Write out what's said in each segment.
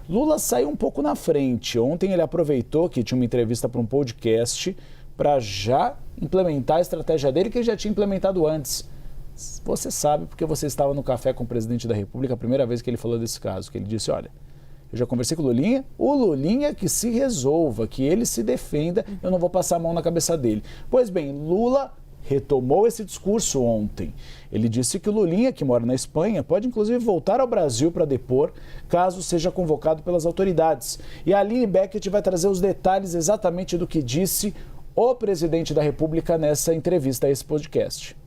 Lula saiu um pouco na frente. Ontem ele aproveitou que tinha uma entrevista para um podcast para já implementar a estratégia dele que ele já tinha implementado antes. Você sabe porque você estava no café com o presidente da República a primeira vez que ele falou desse caso, que ele disse, olha, eu já conversei com o Lulinha que se resolva, que ele se defenda, eu não vou passar a mão na cabeça dele. Pois bem, Lula retomou esse discurso ontem. Ele disse que o Lulinha, que mora na Espanha, pode inclusive voltar ao Brasil para depor, caso seja convocado pelas autoridades. E a Aline Beckett vai trazer os detalhes exatamente do que disse o presidente da República nessa entrevista a esse podcast.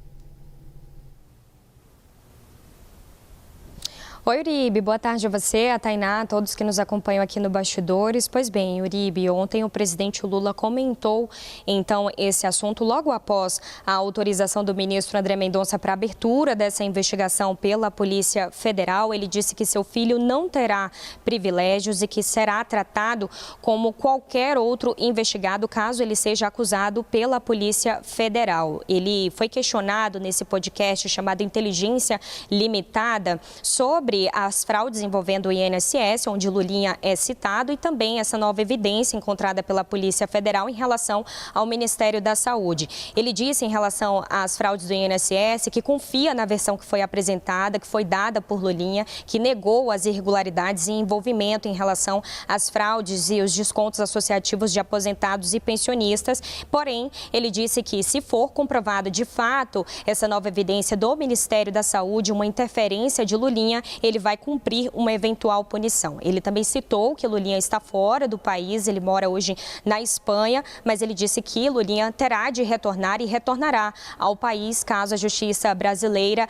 Oi, Uribe, boa tarde a você, a Tainá, a todos que nos acompanham aqui no Bastidores. Pois bem, Uribe, ontem o presidente Lula comentou, então, esse assunto logo após a autorização do ministro André Mendonça para a abertura dessa investigação pela Polícia Federal. Ele disse que seu filho não terá privilégios e que será tratado como qualquer outro investigado, caso ele seja acusado pela Polícia Federal. Ele foi questionado nesse podcast chamado Inteligência Limitada sobre as fraudes envolvendo o INSS, onde Lulinha é citado, e também essa nova evidência encontrada pela Polícia Federal em relação ao Ministério da Saúde. Ele disse em relação às fraudes do INSS que confia na versão que foi apresentada, que foi dada por Lulinha, que negou as irregularidades e envolvimento em relação às fraudes e os descontos associativos de aposentados e pensionistas. Porém, ele disse que, se for comprovado de fato essa nova evidência do Ministério da Saúde, uma interferência de Lulinha, ele vai cumprir uma eventual punição. Ele também citou que Lulinha está fora do país, ele mora hoje na Espanha, mas ele disse que Lulinha terá de retornar e retornará ao país caso a justiça brasileira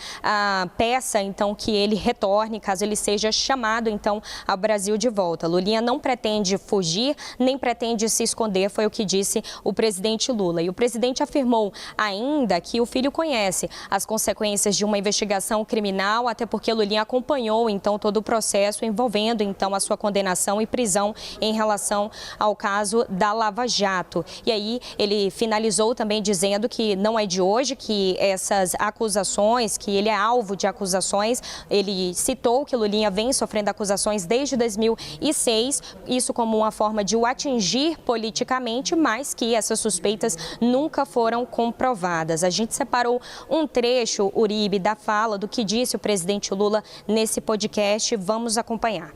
peça, então, que ele retorne, caso ele seja chamado, então, ao Brasil de volta. Lulinha não pretende fugir, nem pretende se esconder, foi o que disse o presidente Lula. E o presidente afirmou ainda que o filho conhece as consequências de uma investigação criminal, até porque Lulinha acompanhou, então, todo o processo envolvendo, então, a sua condenação e prisão em relação ao caso da Lava Jato. E aí ele finalizou também dizendo que não é de hoje que essas acusações, que ele é alvo de acusações. Ele citou que Lulinha vem sofrendo acusações desde 2006, isso como uma forma de o atingir politicamente, mas que essas suspeitas nunca foram comprovadas. A gente separou um trecho, Uribe, da fala do que disse o presidente Lula nesse podcast. Vamos acompanhar.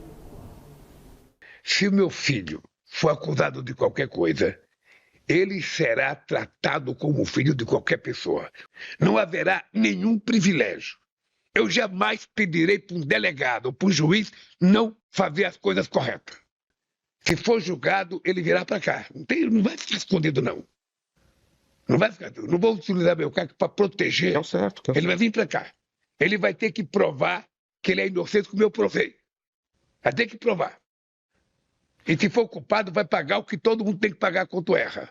Se o meu filho for acusado de qualquer coisa, ele será tratado como filho de qualquer pessoa. Não haverá nenhum privilégio. Eu jamais pedirei para um delegado ou para um juiz não fazer as coisas corretas. Se for julgado, ele virá para cá. Não vai ficar escondido, não. Não vai ficar. Não vou utilizar meu cargo para proteger. Ele vai vir para cá. Ele vai ter que provar que ele é inocente, como eu provei. Vai ter que provar. E se for culpado, vai pagar o que todo mundo tem que pagar quando erra.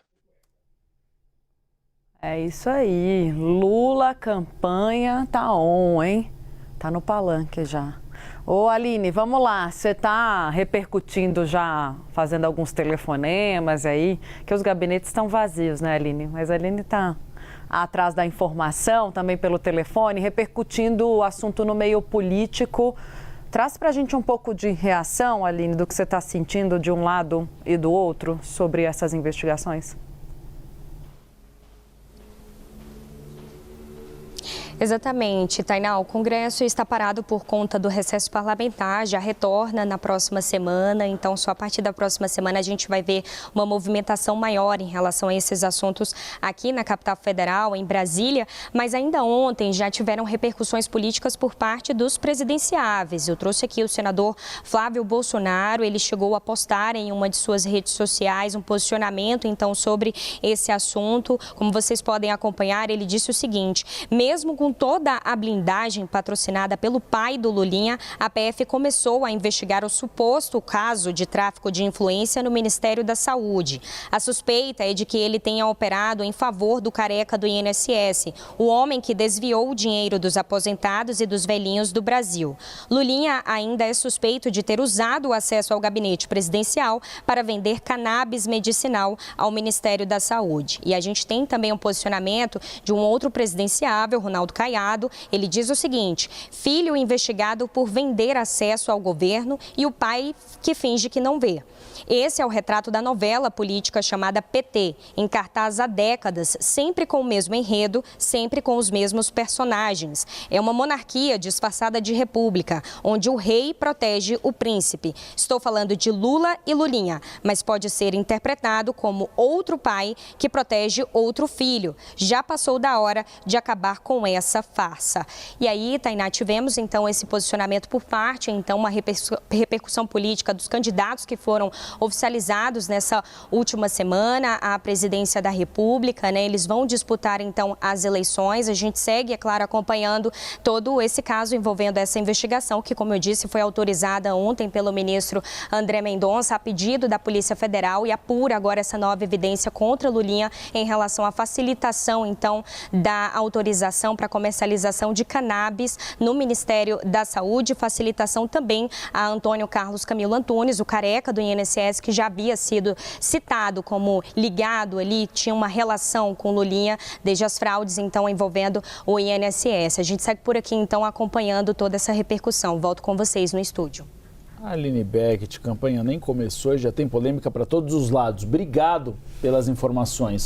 É isso aí. Lula, campanha, tá on, hein? Tá no palanque já. Ô, Aline, vamos lá. Você está repercutindo já, fazendo alguns telefonemas aí, que os gabinetes estão vazios, né, Aline? Mas a Aline está atrás da informação, também pelo telefone, repercutindo o assunto no meio político. Traz para a gente um pouco de reação, Aline, do que você está sentindo de um lado e do outro sobre essas investigações. Exatamente, Tainá. O Congresso está parado por conta do recesso parlamentar, já retorna na próxima semana, então só a partir da próxima semana a gente vai ver uma movimentação maior em relação a esses assuntos aqui na capital federal, em Brasília, mas ainda ontem já tiveram repercussões políticas por parte dos presidenciáveis. Eu trouxe aqui o senador Flávio Bolsonaro, ele chegou a postar em uma de suas redes sociais um posicionamento, então, sobre esse assunto. Como vocês podem acompanhar, ele disse o seguinte: mesmo com toda a blindagem patrocinada pelo pai do Lulinha, a PF começou a investigar o suposto caso de tráfico de influência no Ministério da Saúde. A suspeita é de que ele tenha operado em favor do careca do INSS, o homem que desviou o dinheiro dos aposentados e dos velhinhos do Brasil. Lulinha ainda é suspeito de ter usado o acesso ao gabinete presidencial para vender cannabis medicinal ao Ministério da Saúde. E a gente tem também um posicionamento de um outro presidenciável, Ronaldo Caiado. Ele diz o seguinte: filho investigado por vender acesso ao governo e o pai que finge que não vê. Esse é o retrato da novela política chamada PT, em cartaz há décadas, sempre com o mesmo enredo, sempre com os mesmos personagens. É uma monarquia disfarçada de república, onde o rei protege o príncipe. Estou falando de Lula e Lulinha, mas pode ser interpretado como outro pai que protege outro filho. Já passou da hora de acabar com essa farsa. E aí, Tainá, tivemos então esse posicionamento por parte, então uma repercussão política dos candidatos que foram oficializados nessa última semana à presidência da República, né? Eles vão disputar então as eleições. A gente segue, é claro, acompanhando todo esse caso envolvendo essa investigação que, como eu disse, foi autorizada ontem pelo ministro André Mendonça a pedido da Polícia Federal e apura agora essa nova evidência contra Lulinha em relação à facilitação então da autorização para comercialização de cannabis no Ministério da Saúde, facilitação também a Antônio Carlos Camilo Antunes, o careca do INSS, que já havia sido citado como ligado ali, tinha uma relação com Lulinha desde as fraudes então envolvendo o INSS. A gente segue por aqui então acompanhando toda essa repercussão. Volto com vocês no estúdio. A Aline Beckett, campanha nem começou e já tem polêmica para todos os lados. Obrigado pelas informações.